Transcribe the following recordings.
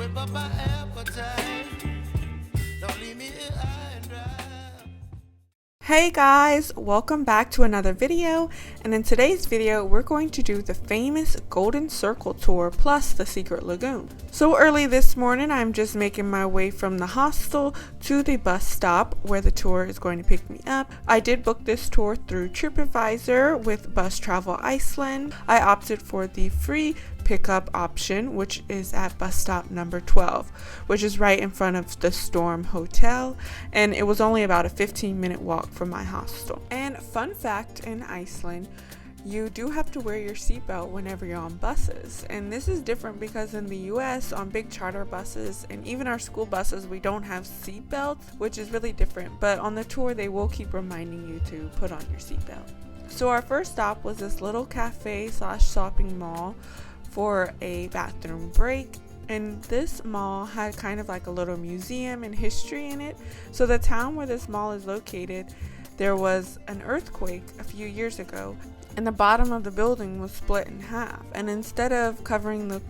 whip up my appetite. Don't leave me here high and dry. Hey guys, welcome back to another video, and in today's video we're going to do the famous Golden Circle tour plus the secret lagoon. So early this morning I'm just making my way from the hostel to the bus stop where the tour is going to pick me up. I did book this tour through TripAdvisor with Bus Travel Iceland. I opted for the free pickup option, which is at bus stop number 12, which is right in front of the Storm Hotel, and it was only about a 15-minute walk from my hostel. And fun fact, in Iceland you do have to wear your seatbelt whenever you're on buses, and this is different because in the US on big charter buses and even our school buses we don't have seatbelts, which is really different, but on the tour they will keep reminding you to put on your seatbelt. So our first stop was this little cafe slash shopping mall for a bathroom break, and this mall had kind of like a little museum and history in it. So the town where this mall is located, there was an earthquake a few years ago and the bottom of the building was split in half, and instead of covering the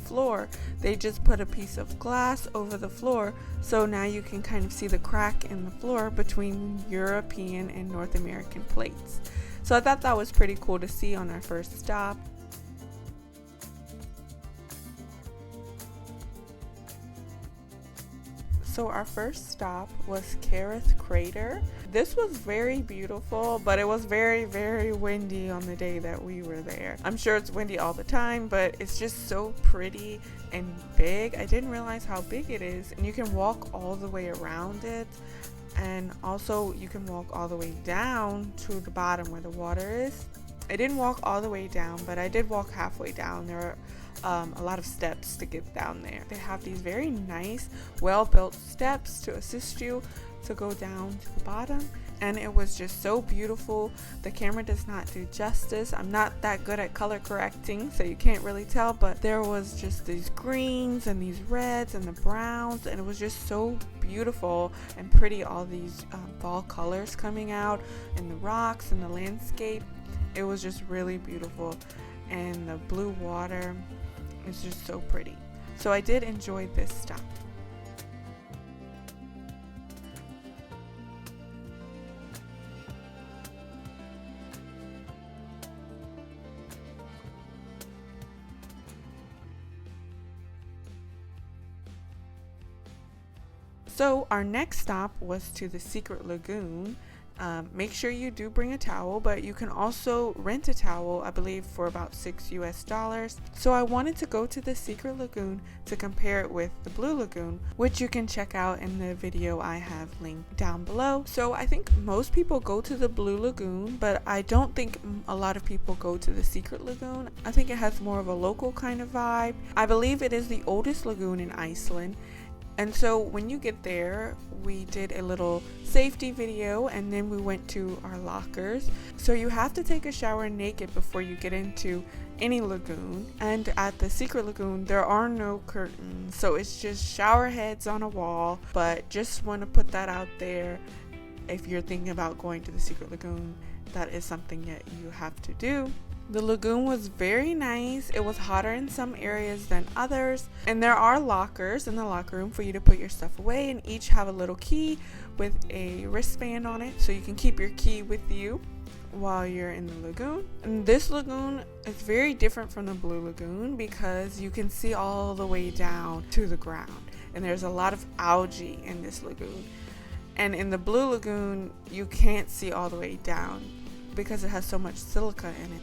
floor they just put a piece of glass over the floor, so now you can kind of see the crack in the floor between European and North American plates. So I thought that was pretty cool to see on our first stop. So our first stop was Kerid Crater. This was very beautiful, but it was very, very windy on the day that we were there. I'm sure it's windy all the time, but it's just so pretty and big. I didn't realize how big it is, and you can walk all the way around it. And also you can walk all the way down to the bottom where the water is. I didn't walk all the way down, but I did walk halfway down. There are a lot of steps to get down there. They have these very nice, well-built steps to assist you to go down to the bottom, and it was just so beautiful. The camera does not do justice. I'm not that good at color correcting, so you can't really tell, but there was just these greens and these reds and the browns, and it was just so beautiful and pretty, all these fall colors coming out in the rocks and the landscape. It was just really beautiful, and the blue water is just so pretty. So I did enjoy this stop. So our next stop was to the secret lagoon. Make sure you do bring a towel, but you can also rent a towel, I believe, for about $6 US. So I wanted to go to the secret lagoon to compare it with the blue lagoon, which you can check out in the video I have linked down below. So I think most people go to the blue lagoon, but I don't think a lot of people go to the secret lagoon. I think it has more of a local kind of vibe. I believe it is the oldest lagoon in Iceland. And so when you get there, we did a little safety video, and then we went to our lockers. So you have to take a shower naked before you get into any lagoon. And at the secret lagoon, there are no curtains, so it's just shower heads on a wall. But just want to put that out there. If you're thinking about going to the secret lagoon, that is something that you have to do. The lagoon was very nice. It was hotter in some areas than others, and there are lockers in the locker room for you to put your stuff away, and each have a little key with a wristband on it, so you can keep your key with you while you're in the lagoon. And this lagoon is very different from the blue lagoon because you can see all the way down to the ground, and there's a lot of algae in this lagoon. And in the blue lagoon you can't see all the way down because it has so much silica in it.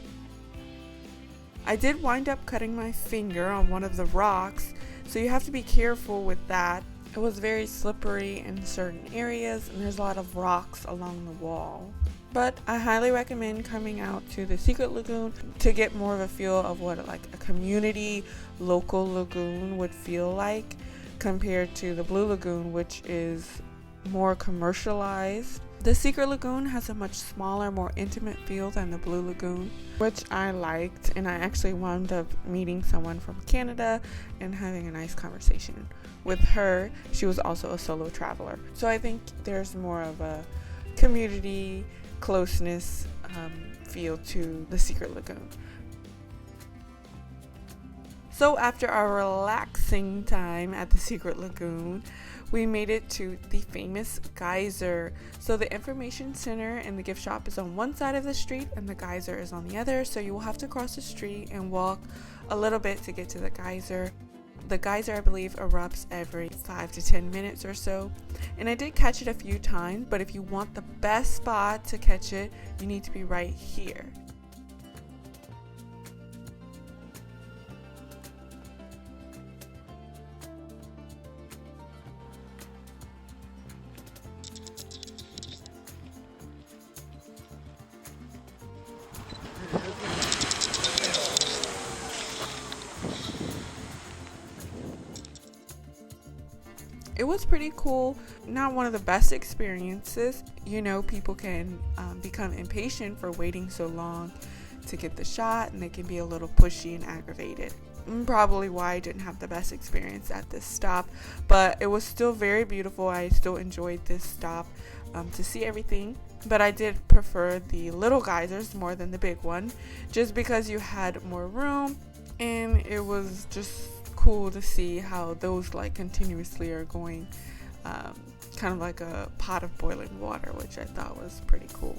I did wind up cutting my finger on one of the rocks, so you have to be careful with that. It was very slippery in certain areas, and there's a lot of rocks along the wall. But I highly recommend coming out to the secret lagoon to get more of a feel of what like a community local lagoon would feel like compared to the blue lagoon, which is more commercialized. The secret lagoon has a much smaller, more intimate feel than the blue lagoon, which I liked, and I actually wound up meeting someone from Canada and having a nice conversation with her. She was also a solo traveler, so I think there's more of a community closeness feel to the secret lagoon. So after our relaxing time at the Secret Lagoon, we made it to the famous Geysir. So the information center and the gift shop is on one side of the street and the Geysir is on the other. So you will have to cross the street and walk a little bit to get to the Geysir. The Geysir, I believe, erupts every 5 to 10 minutes or so. And I did catch it a few times, but if you want the best spot to catch it, you need to be right here. It was pretty cool. Not one of the best experiences. You know, people can become impatient for waiting so long to get the shot, and they can be a little pushy and aggravated. Probably why I didn't have the best experience at this stop, but it was still very beautiful. I still enjoyed this stop to see everything, but I did prefer the little geysers more than the big one, just because you had more room, and it was just cool to see how those like continuously are going, kind of like a pot of boiling water, which I thought was pretty cool.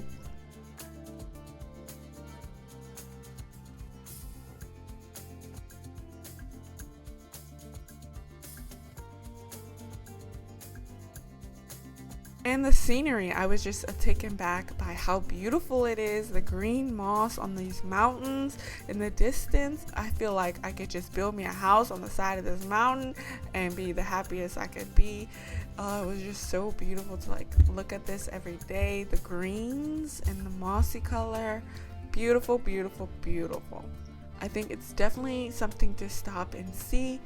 And the scenery, I was just taken back by how beautiful it is. The green moss on these mountains in the distance. I feel like I could just build me a house on the side of this mountain and be the happiest I could be. It was just so beautiful to like look at this every day. The greens and the mossy color. Beautiful, beautiful, beautiful. I think it's definitely something to stop and see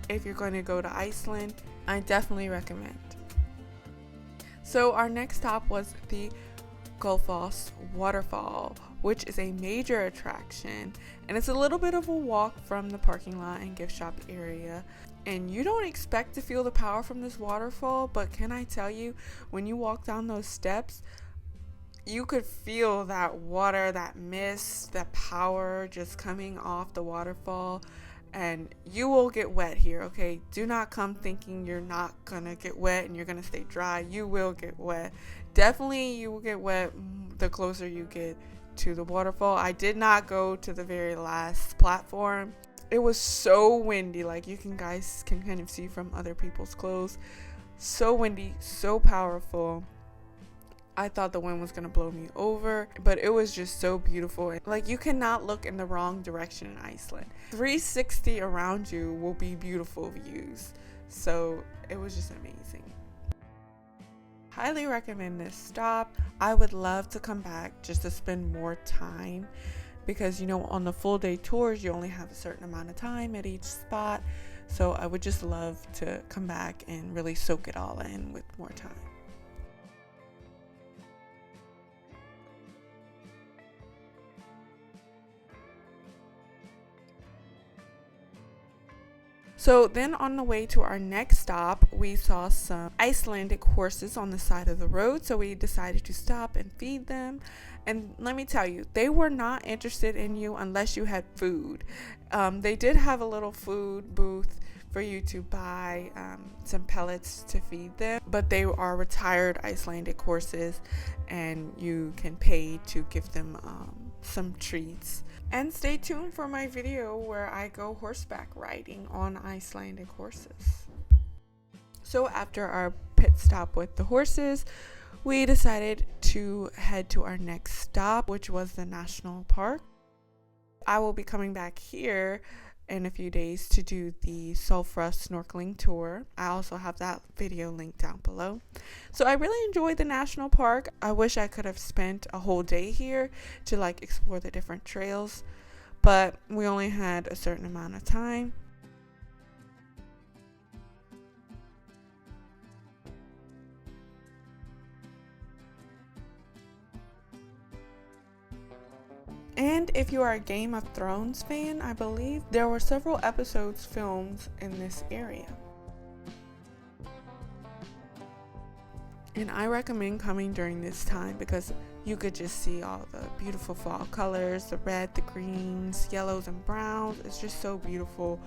if you're going to go to Iceland. I definitely recommend. So our next stop was the Gullfoss waterfall, which is a major attraction, and it's a little bit of a walk from the parking lot and gift shop area. And you don't expect to feel the power from this waterfall, but can I tell you, when you walk down those steps, you could feel that water, that mist, that power just coming off the waterfall. And you will get wet here, okay? Do not come thinking you're not gonna get wet and you're gonna stay dry. You will get wet. Definitely you will get wet the closer you get to the waterfall. I did not go to the very last platform. It was so windy, like you guys can kind of see from other people's clothes. So windy, so powerful. I thought the wind was going to blow me over, but it was just so beautiful. Like, you cannot look in the wrong direction in Iceland. 360 around you will be beautiful views. So it was just amazing. Highly recommend this stop. I would love to come back just to spend more time, because you know, on the full day tours you only have a certain amount of time at each spot. So I would just love to come back and really soak it all in with more time. So then on the way to our next stop, we saw some Icelandic horses on the side of the road. So we decided to stop and feed them. And let me tell you, they were not interested in you unless you had food. They did have a little food booth for you to buy some pellets to feed them. But they are retired Icelandic horses, and you can pay to give them some treats. And stay tuned for my video where I go horseback riding on Icelandic horses. So after our pit stop with the horses, we decided to head to our next stop, which was the national park. I will be coming back here in a few days to do the sulfur snorkeling tour. I also have that video linked down below. So I really enjoyed the national park. I wish I could have spent a whole day here to like explore the different trails, but we only had a certain amount of time. And if you are a Game of Thrones fan, I believe there were several episodes filmed in this area. And I recommend coming during this time because you could just see all the beautiful fall colors, the red, the greens, yellows, and browns. It's just so beautiful.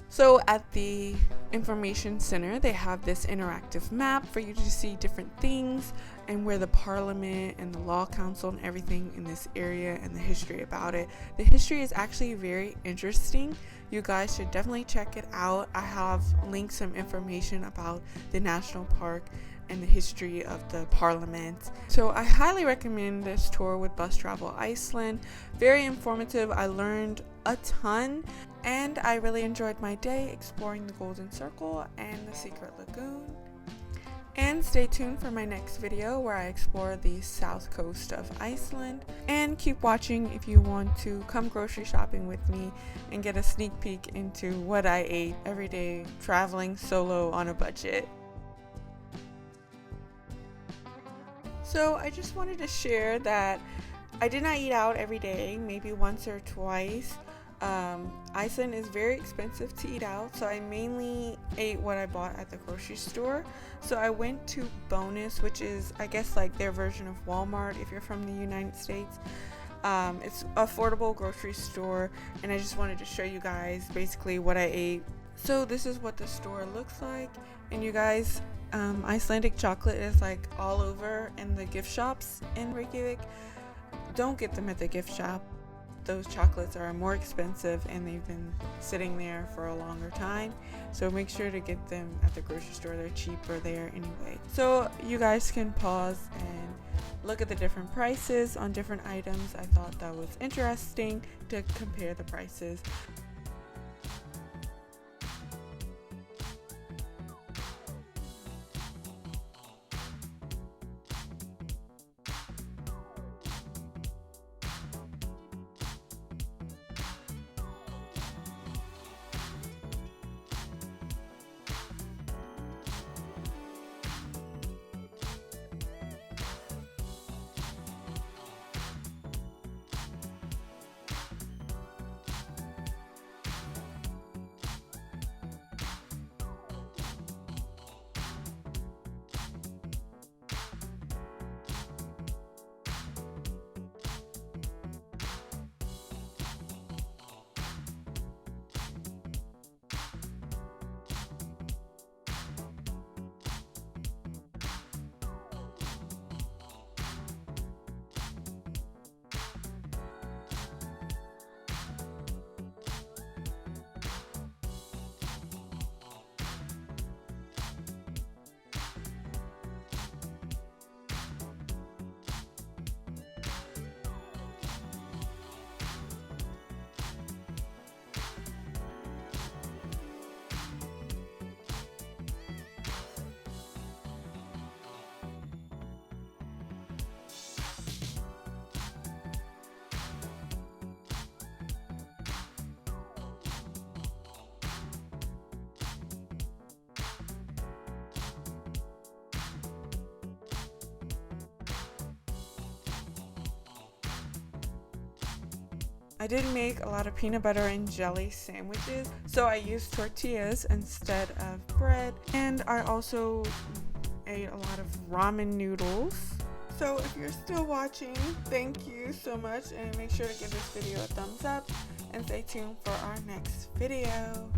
So at the information center, they have this interactive map for you to see different things and where the parliament and the law council and everything in this area and the history about it. The history is actually very interesting. You guys should definitely check it out. I have linked some information about the national park and the history of the parliament. So I highly recommend this tour with Bus Travel Iceland. Very informative. I learned a ton. And I really enjoyed my day exploring the Golden Circle and the Secret Lagoon. And stay tuned for my next video where I explore the south coast of Iceland. And keep watching if you want to come grocery shopping with me and get a sneak peek into what I ate every day traveling solo on a budget. So I just wanted to share that I did not eat out every day, maybe once or twice. Iceland is very expensive to eat out, so I mainly ate what I bought at the grocery store. So I went to Bonus, which is I guess like their version of Walmart if you're from the United States. It's affordable grocery store, and I just wanted to show you guys basically what I ate. So this is what the store looks like, and you guys, Icelandic chocolate is like all over in the gift shops in Reykjavik. Don't get them at the gift shop. Those chocolates are more expensive and they've been sitting there for a longer time, so make sure to get them at the grocery store. They're cheaper there anyway. So you guys can pause and look at the different prices on different items. I thought that was interesting to compare the prices. I did make a lot of peanut butter and jelly sandwiches, so I used tortillas instead of bread, and I also ate a lot of ramen noodles. So if you're still watching, thank you so much, and make sure to give this video a thumbs up and stay tuned for our next video.